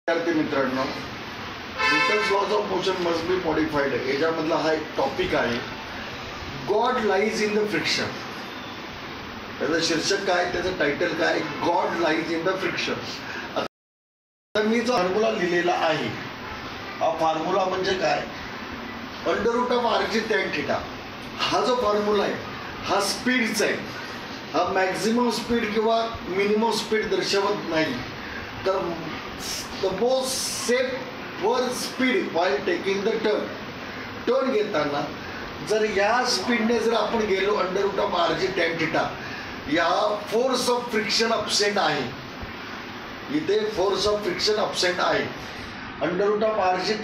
विद्यार्थी मित्रांनो, Newton's laws of motion must be modified याच्यामधला हा एक टॉपिक आहे. God lies in the friction. त्याचं शीर्षक काय, त्याचं टायटल काय, God lies in the friction. आता मी जो फॉर्म्युला लिहिलेला आहे, हा फॉर्म्युला म्हणजे काय, √r tan θ. हा जो फॉर्म्युला आहे हा स्पीडचा आहे. हा मॅक्झिमम स्पीड किंवा मिनिमम स्पीड दर्शवत नाही, तर द मोस्ट सेफ वर speed while taking the turn घेताना जर या स्पीडने जर आपण गेलो √r tan θ, या फोर्स ऑफ फ्रिक्शन अपसेंट आहे. इथे फोर्स ऑफ फ्रिक्शन अपसेंट आहे. √r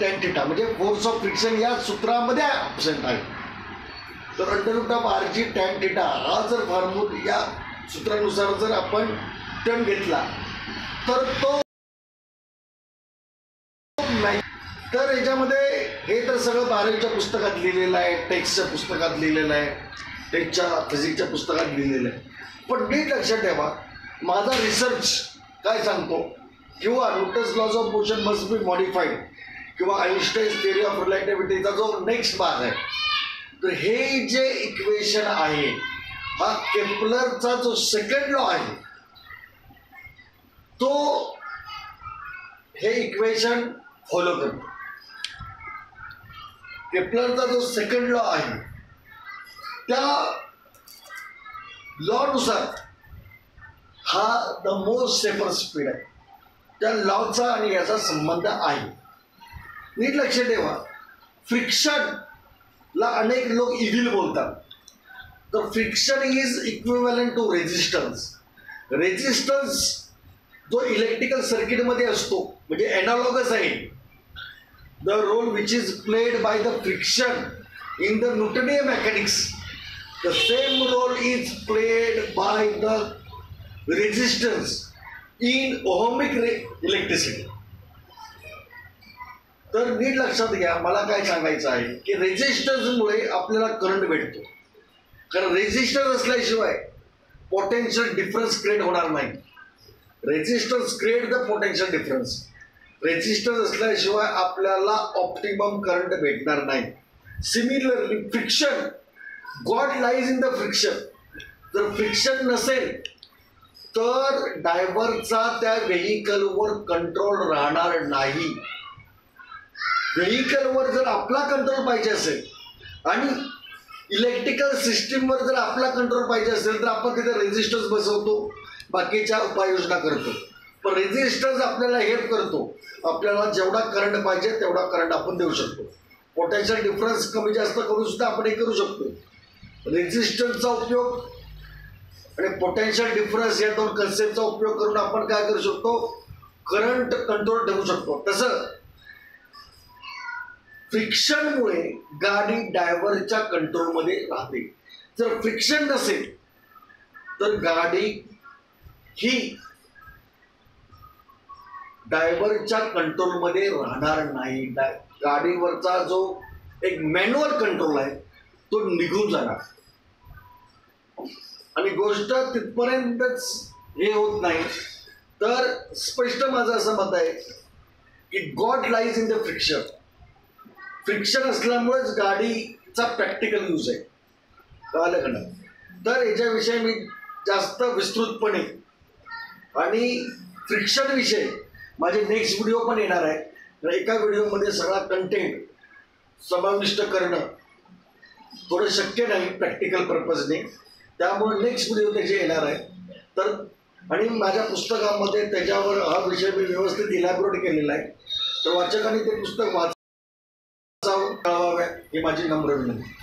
tan θ म्हणजे फोर्स ऑफ फ्रिक्शन या सूत्रामध्ये अपसेंट आहे. तर √r tan θ हा जर फॉर्म्युला या सूत्रानुसार जर आपण टर्न घेतला तर तो तर याच्यामध्ये हे तर सगळं 12वीच्या पुस्तकात लिहिलेलं आहे, टेक्स्टच्या पुस्तकात लिहिलेलं आहे, टेक्स्टच्या फिजिक्सच्या पुस्तकात लिहिलेलं आहे. पण नीट लक्षात ठेवा, माझा रिसर्च काय सांगतो, किंवा Newton's laws of motion must be modified किंवा आइन्स्टाईन्स थिअरी ऑफ रिलेटिव्हिटीचा जो नेक्स्ट भाग आहे, तर हे जे इक्वेशन आहे हा केप्लरचा जो सेकंड लॉ आहे, तो हे इक्वेशन फॉलो करतो. केप्लरचा जो सेकंड लॉ आहे त्या लॉनुसार हा द मोस्ट सेफर स्पीड आहे. त्या लॉचा आणि याचा संबंध आहे. नीट लक्ष ठेवा, फ्रिक्शनला अनेक लोक इव्हिल बोलतात. तर friction is equivalent to resistance. Resistance जो इलेक्ट्रिकल सर्किटमध्ये असतो म्हणजे एनालॉगस आहे. The role which is played by the friction in the Newtonian mechanics, the same role is played by the resistance in ohmic electricity. तर नीट लक्षात घ्या, मला काय सांगायचं आहे की रेझिस्टन्समुळे आपल्याला करंट भेटतो. कारण रेझिस्टन्स असल्याशिवाय पोटेन्शियल डिफरन्स क्रिएट होणार नाही. Resistance create the potential difference. Resistance असल्याशिवाय आपल्याला ऑप्टिमम करंट भेटणार नाही. Similarly friction, God lies in the friction. जर फ्रिक्शन नसेल तर ड्रायव्हरचा त्या व्हेकलवर कंट्रोल राहणार नाही. व्हेकलवर जर आपला कंट्रोल पाहिजे असेल आणि इलेक्ट्रिकल सिस्टीमवर जर आपला कंट्रोल पाहिजे असेल तर आपण तिथे रेझिस्टन्स बसवतो, बाकीच्या उपाययोजना करतो. पण रेझिस्टन्स आपल्याला हेल्प करतो. आपल्याला जेवढा करंट पाहिजे तेवढा करंट आपण देऊ शकतो. पोटेन्शियल डिफरन्स कमी जास्त करून सुद्धा आपण हे करू शकतो. रेझिस्टन्सचा उपयोग आणि पोटेन्शियल डिफरन्स या दोन कन्सेप्टचा उपयोग करून आपण काय करू शकतो, करंट कंट्रोल ठेवू शकतो. तसं फ्रिक्शनमुळे गाडी ड्रायव्हरच्या कंट्रोलमध्ये राहते. जर फ्रिक्शन नसेल तर गाडी ही ड्रायव्हरच्या कंट्रोलमध्ये राहणार नाही. गाडीवरचा जो एक मॅन्युअल कंट्रोल आहे तो निघून जाणार. आणि गोष्ट तिथपर्यंतच हे होत नाही. तर स्पष्ट माझं असं मत आहे की God lies in the friction. Friction असल्यामुळेच गाडीचा प्रॅक्टिकल यूज आहे. कळालं का नाही? तर याच्याविषयी मी जास्त विस्तृतपणे आणि फ्रिक्शन विषयी माझे नेक्स्ट व्हिडिओ पण येणार आहे. तर एका व्हिडिओमध्ये सगळा कंटेंट समाविष्ट करणं थोडं शक्य नाही प्रॅक्टिकल पर्पजने. त्यामुळे नेक्स्ट व्हिडिओ त्याचे येणार आहे. तर आणि माझ्या पुस्तकामध्ये त्याच्यावर हा विषय मी व्यवस्थित इलॅबोरेट केलेला आहे. तर वाचकांनी ते पुस्तक वाचावं, कळवावे ही माझी नम्र विनंती.